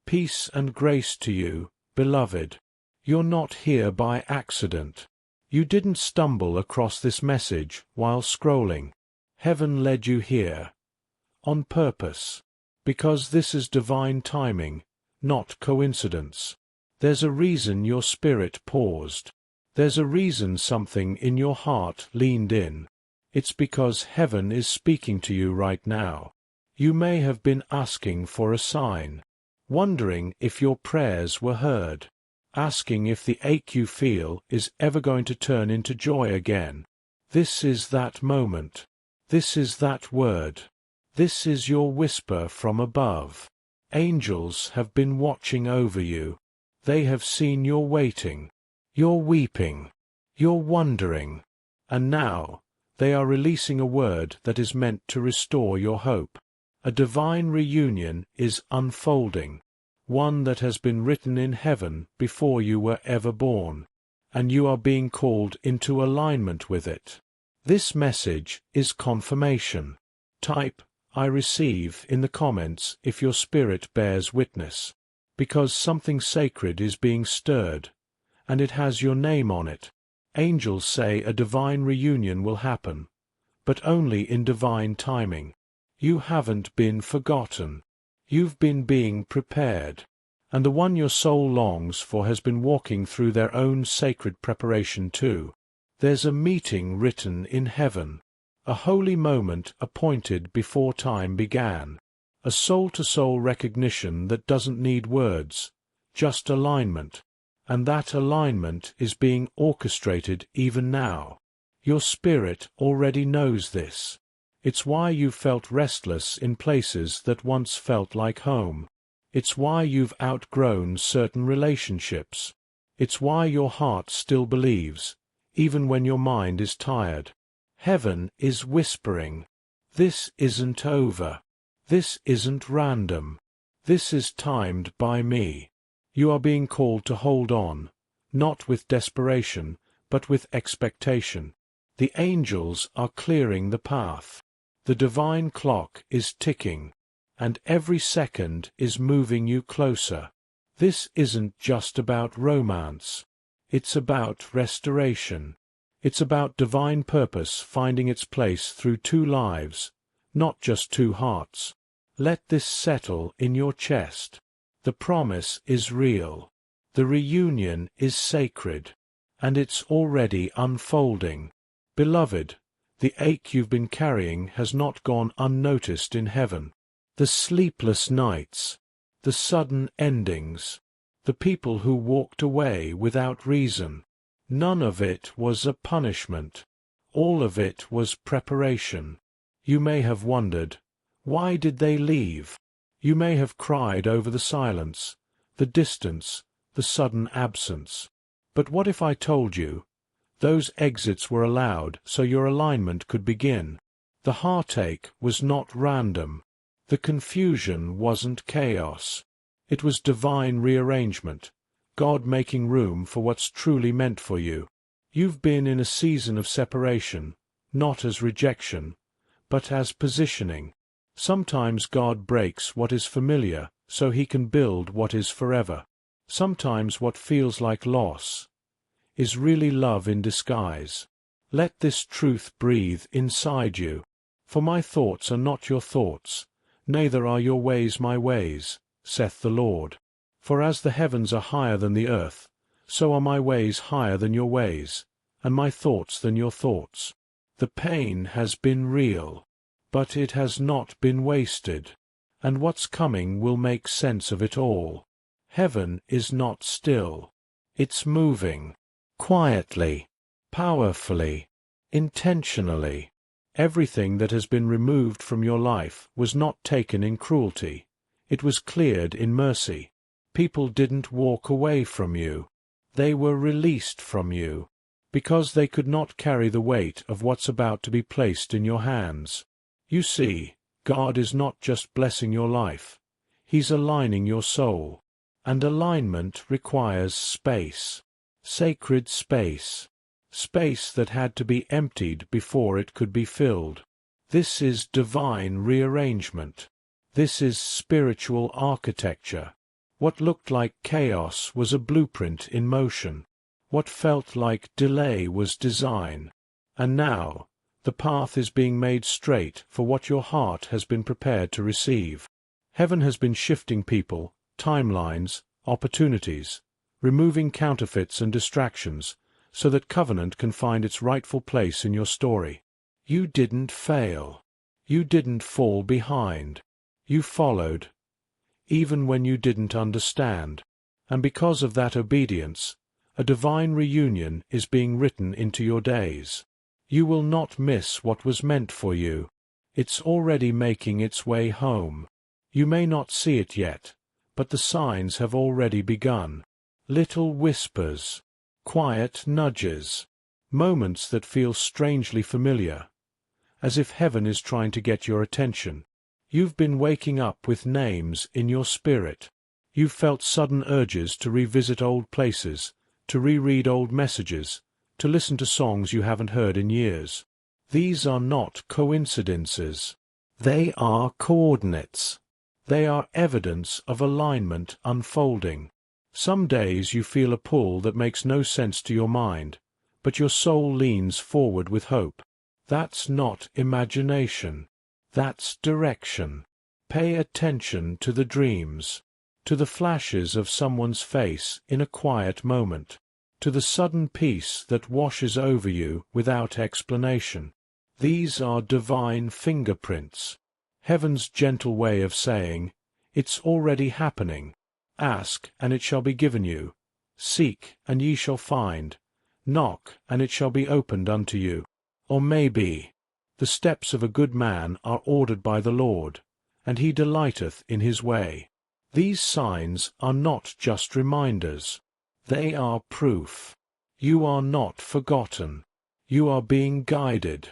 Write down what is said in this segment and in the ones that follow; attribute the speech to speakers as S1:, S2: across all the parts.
S1: Peace and grace to you, beloved. You're not here by accident. You didn't stumble across this message while scrolling. Heaven led you here. On purpose. Because this is divine timing, not coincidence. There's a reason your spirit paused. There's a reason something in your heart leaned in. It's because heaven is speaking to you right now. You may have been asking for a sign, wondering if your prayers were heard, asking if the ache you feel is ever going to turn into joy again. This is that moment. This is that word. This is your whisper from above. Angels have been watching over you. They have seen your waiting, your weeping, your wondering, and now they are releasing a word that is meant to restore your hope. A divine reunion is unfolding, one that has been written in heaven before you were ever born, and you are being called into alignment with it. This message is confirmation. Type, "I receive" in the comments if your spirit bears witness, because something sacred is being stirred, and it has your name on it. Angels say a divine reunion will happen, but only in divine timing. You haven't been forgotten. You've been being prepared, and the one your soul longs for has been walking through their own sacred preparation too. There's a meeting written in heaven, a holy moment appointed before time began, a soul-to-soul recognition that doesn't need words, just alignment, and that alignment is being orchestrated even now. Your spirit already knows this. It's why you've felt restless in places that once felt like home. It's why you've outgrown certain relationships. It's why your heart still believes, even when your mind is tired. Heaven is whispering, "This isn't over. This isn't random. This is timed by me." You are being called to hold on, not with desperation, but with expectation. The angels are clearing the path. The divine clock is ticking, and every second is moving you closer. This isn't just about romance. It's about restoration. It's about divine purpose finding its place through two lives, not just two hearts. Let this settle in your chest. The promise is real. The reunion is sacred, and it's already unfolding. Beloved, the ache you've been carrying has not gone unnoticed in heaven. The sleepless nights, the sudden endings, the people who walked away without reason, none of it was a punishment. All of it was preparation. You may have wondered, why did they leave? You may have cried over the silence, the distance, the sudden absence. But what if I told you, those exits were allowed so your alignment could begin? The heartache was not random. The confusion wasn't chaos. It was divine rearrangement, God making room for what's truly meant for you. You've been in a season of separation, not as rejection, but as positioning. Sometimes God breaks what is familiar so He can build what is forever. Sometimes what feels like loss is really love in disguise. Let this truth breathe inside you. For my thoughts are not your thoughts, neither are your ways my ways, saith the Lord. For as the heavens are higher than the earth, so are my ways higher than your ways, and my thoughts than your thoughts. The pain has been real, but it has not been wasted, and what's coming will make sense of it all. Heaven is not still. It's moving. Quietly, powerfully, intentionally. Everything that has been removed from your life was not taken in cruelty. It was cleared in mercy. People didn't walk away from you. They were released from you, because they could not carry the weight of what's about to be placed in your hands. You see, God is not just blessing your life. He's aligning your soul. And alignment requires space. Sacred space. Space that had to be emptied before it could be filled. This is divine rearrangement. This is spiritual architecture. What looked like chaos was a blueprint in motion. What felt like delay was design. And now, the path is being made straight for what your heart has been prepared to receive. Heaven has been shifting people, timelines, opportunities, removing counterfeits and distractions, so that covenant can find its rightful place in your story. You didn't fail. You didn't fall behind. You followed, even when you didn't understand. And because of that obedience, a divine reunion is being written into your days. You will not miss what was meant for you. It's already making its way home. You may not see it yet, but the signs have already begun. Little whispers, quiet nudges, moments that feel strangely familiar, as if heaven is trying to get your attention. You've been waking up with names in your spirit. You've felt sudden urges to revisit old places, to reread old messages, to listen to songs you haven't heard in years. These are not coincidences. They are coordinates. They are evidence of alignment unfolding. Some days you feel a pull that makes no sense to your mind, but your soul leans forward with hope. That's not imagination. That's direction. Pay attention to the dreams, to the flashes of someone's face in a quiet moment, to the sudden peace that washes over you without explanation. These are divine fingerprints. Heaven's gentle way of saying, "It's already happening. Ask, and it shall be given you. Seek, and ye shall find. Knock, and it shall be opened unto you." Or maybe, "The steps of a good man are ordered by the Lord, and he delighteth in his way." These signs are not just reminders. They are proof. You are not forgotten. You are being guided.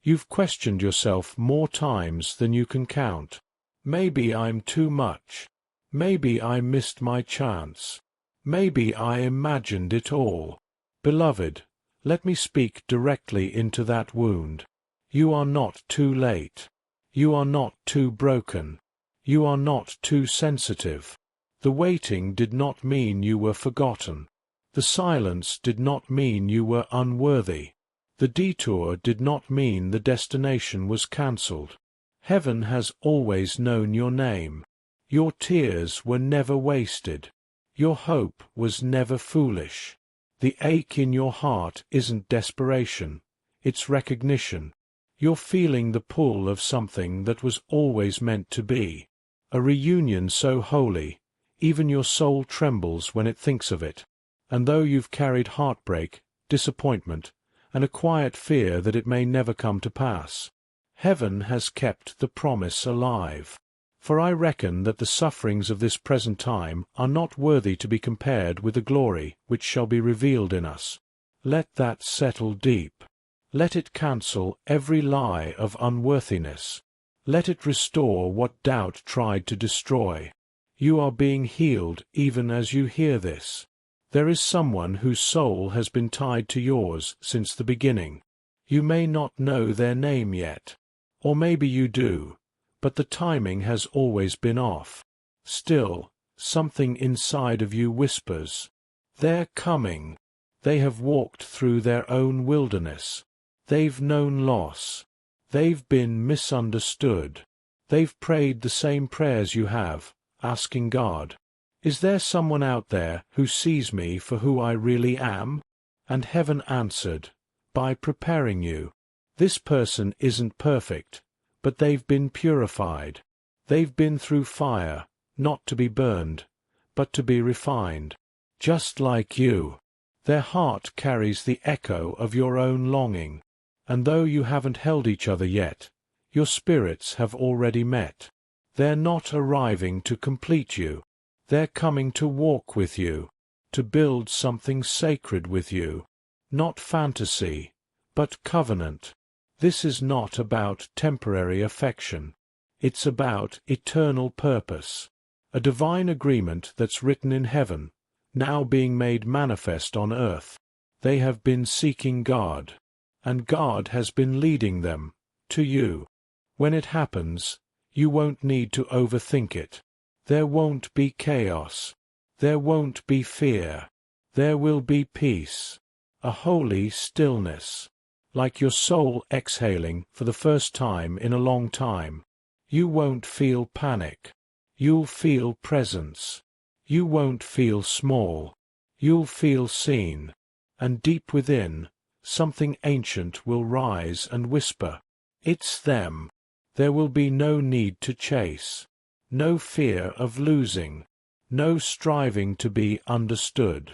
S1: You've questioned yourself more times than you can count. Maybe I'm too much. Maybe I missed my chance. Maybe I imagined it all. Beloved, let me speak directly into that wound. You are not too late. You are not too broken. You are not too sensitive. The waiting did not mean you were forgotten. The silence did not mean you were unworthy. The detour did not mean the destination was cancelled. Heaven has always known your name. Your tears were never wasted. Your hope was never foolish. The ache in your heart isn't desperation, it's recognition. You're feeling the pull of something that was always meant to be. A reunion so holy, even your soul trembles when it thinks of it. And though you've carried heartbreak, disappointment, and a quiet fear that it may never come to pass, heaven has kept the promise alive. For I reckon that the sufferings of this present time are not worthy to be compared with the glory which shall be revealed in us. Let that settle deep. Let it cancel every lie of unworthiness. Let it restore what doubt tried to destroy. You are being healed even as you hear this. There is someone whose soul has been tied to yours since the beginning. You may not know their name yet, or maybe you do, but the timing has always been off. Still, something inside of you whispers, "They're coming." They have walked through their own wilderness. They've known loss. They've been misunderstood. They've prayed the same prayers you have, asking God, "Is there someone out there who sees me for who I really am?" And heaven answered, "By preparing you. This person isn't perfect, but they've been purified. They've been through fire, not to be burned, but to be refined. Just like you. Their heart carries the echo of your own longing, and though you haven't held each other yet, your spirits have already met. They're not arriving to complete you. They're coming to walk with you, to build something sacred with you. Not fantasy, but covenant. This is not about temporary affection. It's about eternal purpose. A divine agreement that's written in heaven, now being made manifest on earth. They have been seeking God, and God has been leading them to you. When it happens, you won't need to overthink it. There won't be chaos. There won't be fear. There will be peace. A holy stillness. Like your soul exhaling for the first time in a long time. You won't feel panic. You'll feel presence. You won't feel small. You'll feel seen. And deep within, something ancient will rise and whisper, "It's them." There will be no need to chase. No fear of losing. No striving to be understood.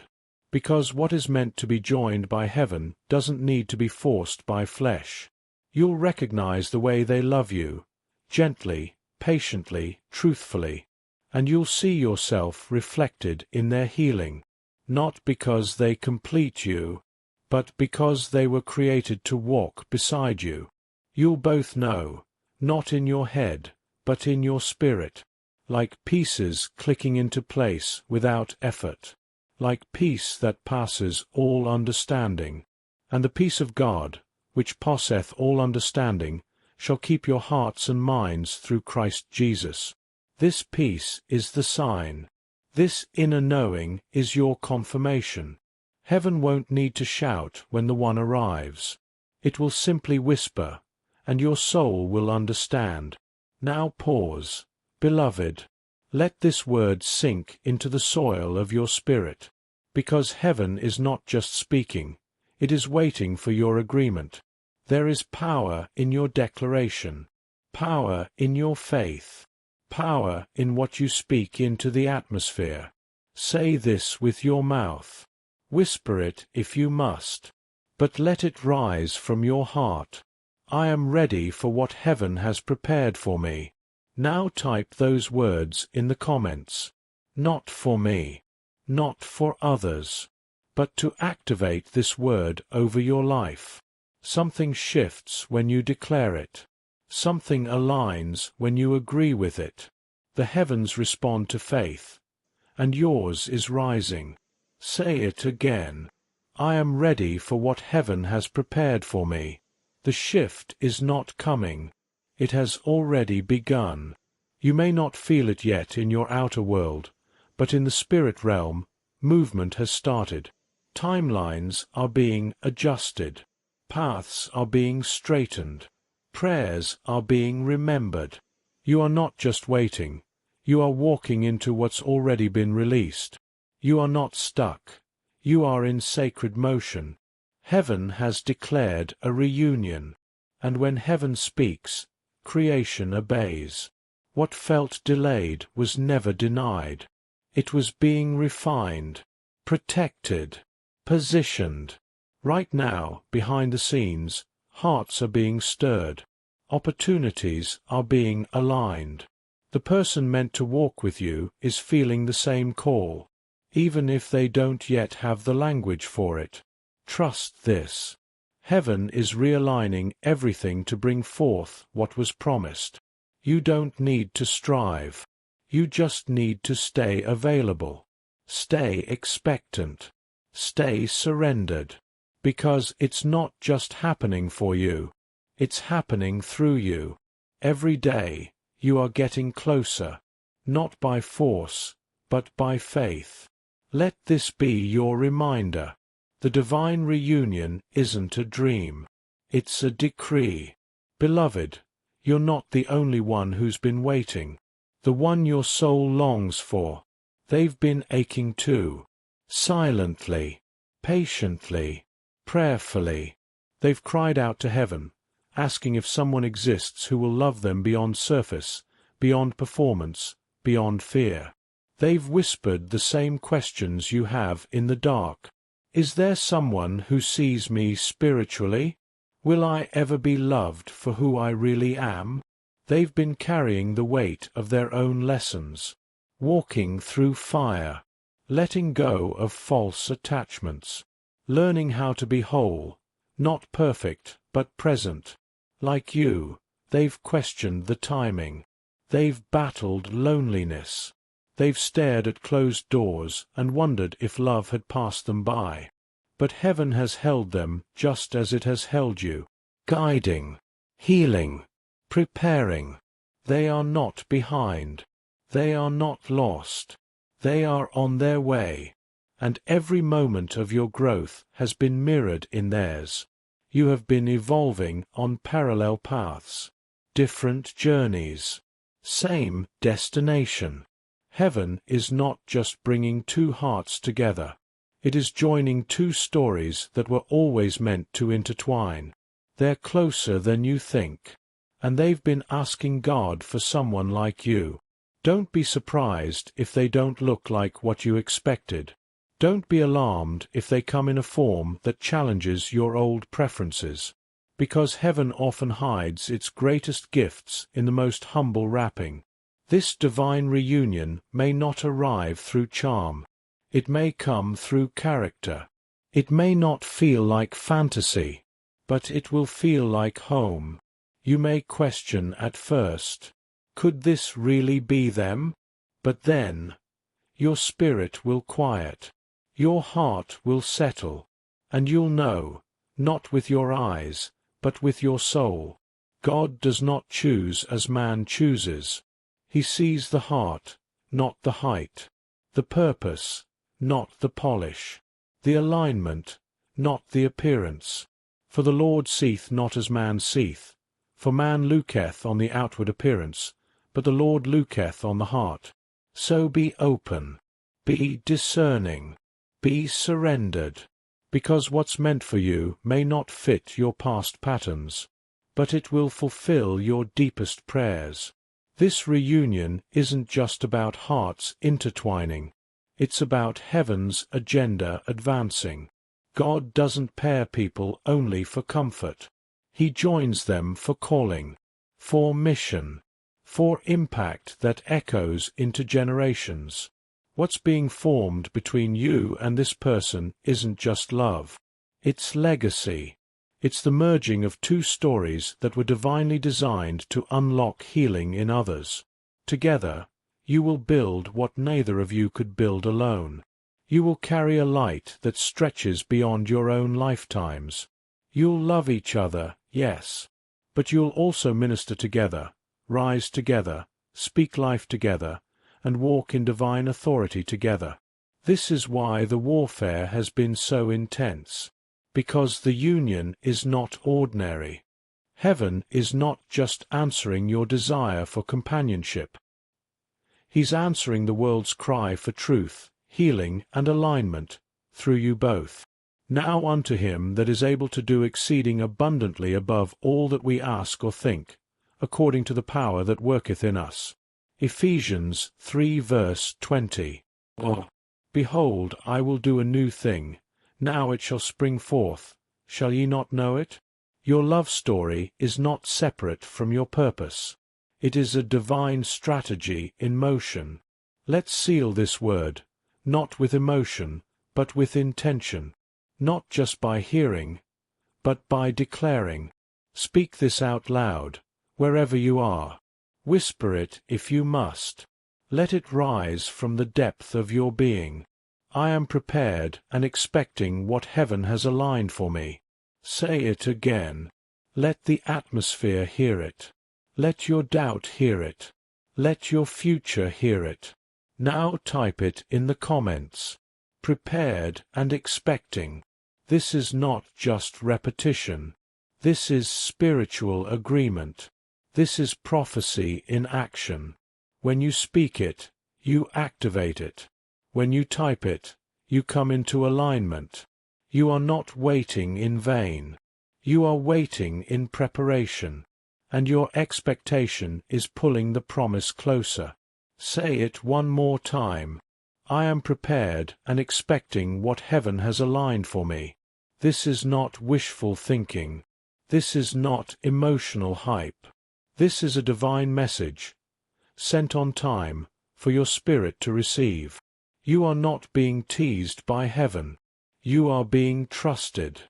S1: Because what is meant to be joined by heaven doesn't need to be forced by flesh. You'll recognize the way they love you, gently, patiently, truthfully, and you'll see yourself reflected in their healing, not because they complete you, but because they were created to walk beside you. You'll both know, not in your head, but in your spirit, like pieces clicking into place without effort, like peace that passes all understanding. And the peace of God, which passeth all understanding, shall keep your hearts and minds through Christ Jesus. This peace is the sign. This inner knowing is your confirmation. Heaven won't need to shout when the one arrives. It will simply whisper, and your soul will understand. Now pause, beloved. Let this word sink into the soil of your spirit, because heaven is not just speaking, it is waiting for your agreement. There is power in your declaration, power in your faith, power in what you speak into the atmosphere. Say this with your mouth. Whisper it if you must, but let it rise from your heart. I am ready for what heaven has prepared for me. Now type those words in the comments. Not for me, not for others, but to activate this word over your life. Something shifts when you declare it. Something aligns when you agree with it. The heavens respond to faith, and yours is rising. Say it again. I am ready for what heaven has prepared for me. The shift is not coming. It has already begun. You may not feel it yet in your outer world, but in the spirit realm, movement has started. Timelines are being adjusted. Paths are being straightened. Prayers are being remembered. You are not just waiting. You are walking into what's already been released. You are not stuck. You are in sacred motion. Heaven has declared a reunion, and when heaven speaks, creation obeys. What felt delayed was never denied. It was being refined, protected, positioned. Right now, behind the scenes, hearts are being stirred. Opportunities are being aligned. The person meant to walk with you is feeling the same call, even if they don't yet have the language for it. Trust this. Heaven is realigning everything to bring forth what was promised. You don't need to strive. You just need to stay available. Stay expectant. Stay surrendered. Because it's not just happening for you. It's happening through you. Every day, you are getting closer. Not by force, but by faith. Let this be your reminder. The divine reunion isn't a dream. It's a decree. Beloved, you're not the only one who's been waiting. The one your soul longs for. They've been aching too. Silently, patiently, prayerfully. They've cried out to heaven, asking if someone exists who will love them beyond surface, beyond performance, beyond fear. They've whispered the same questions you have in the dark. Is there someone who sees me spiritually? Will I ever be loved for who I really am? They've been carrying the weight of their own lessons, walking through fire, letting go of false attachments, learning how to be whole, not perfect but present. Like you, they've questioned the timing. They've battled loneliness. They've stared at closed doors and wondered if love had passed them by. But heaven has held them just as it has held you, guiding, healing, preparing. They are not behind. They are not lost. They are on their way. And every moment of your growth has been mirrored in theirs. You have been evolving on parallel paths. Different journeys. Same destination. Heaven is not just bringing two hearts together. It is joining two stories that were always meant to intertwine. They're closer than you think. And they've been asking God for someone like you. Don't be surprised if they don't look like what you expected. Don't be alarmed if they come in a form that challenges your old preferences. Because heaven often hides its greatest gifts in the most humble wrapping. This divine reunion may not arrive through charm. It may come through character. It may not feel like fantasy, but it will feel like home. You may question at first, could this really be them? But then, your spirit will quiet. Your heart will settle, and you'll know, not with your eyes, but with your soul. God does not choose as man chooses. He sees the heart, not the height, the purpose, not the polish, the alignment, not the appearance. For the Lord seeth not as man seeth, for man looketh on the outward appearance, but the Lord looketh on the heart. So be open, be discerning, be surrendered, because what's meant for you may not fit your past patterns, but it will fulfill your deepest prayers. This reunion isn't just about hearts intertwining, it's about heaven's agenda advancing. God doesn't pair people only for comfort. He joins them for calling, for mission, for impact that echoes into generations. What's being formed between you and this person isn't just love. It's legacy. It's the merging of two stories that were divinely designed to unlock healing in others. Together, you will build what neither of you could build alone. You will carry a light that stretches beyond your own lifetimes. You'll love each other, yes, but you'll also minister together, rise together, speak life together, and walk in divine authority together. This is why the warfare has been so intense, because the union is not ordinary. Heaven is not just answering your desire for companionship. He's answering the world's cry for truth, healing, and alignment, through you both. Now unto him that is able to do exceeding abundantly above all that we ask or think, according to the power that worketh in us. Ephesians 3 verse 20. Behold, I will do a new thing. Now it shall spring forth. Shall ye not know it? Your love story is not separate from your purpose. It is a divine strategy in motion. Let's seal this word, not with emotion, but with intention. Not just by hearing, but by declaring. Speak this out loud, wherever you are. Whisper it if you must. Let it rise from the depth of your being. I am prepared and expecting what heaven has aligned for me. Say it again. Let the atmosphere hear it. Let your doubt hear it. Let your future hear it. Now type it in the comments. Prepared and expecting. This is not just repetition. This is spiritual agreement. This is prophecy in action. When you speak it, you activate it. When you type it, you come into alignment. You are not waiting in vain. You are waiting in preparation. And your expectation is pulling the promise closer. Say it one more time. I am prepared and expecting what heaven has aligned for me. This is not wishful thinking. This is not emotional hype. This is a divine message, sent on time, for your spirit to receive. You are not being teased by heaven. You are being trusted.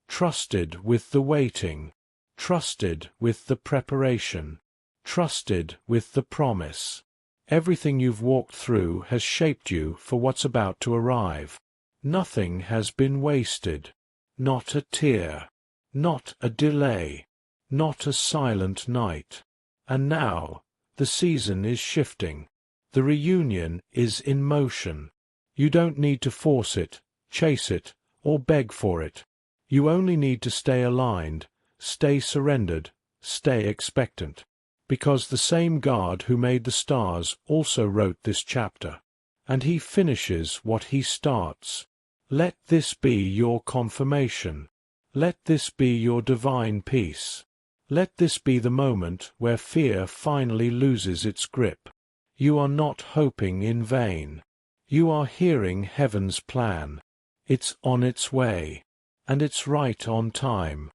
S1: Trusted with the waiting. Trusted with the preparation. Trusted with the promise. Everything you've walked through has shaped you for what's about to arrive. Nothing has been wasted. Not a tear. Not a delay. Not a silent night. And now, the season is shifting. The reunion is in motion. You don't need to force it, chase it, or beg for it. You only need to stay aligned, stay surrendered, stay expectant. Because the same God who made the stars also wrote this chapter. And He finishes what He starts. Let this be your confirmation. Let this be your divine peace. Let this be the moment where fear finally loses its grip. You are not hoping in vain. You are hearing heaven's plan. It's on its way. And it's right on time.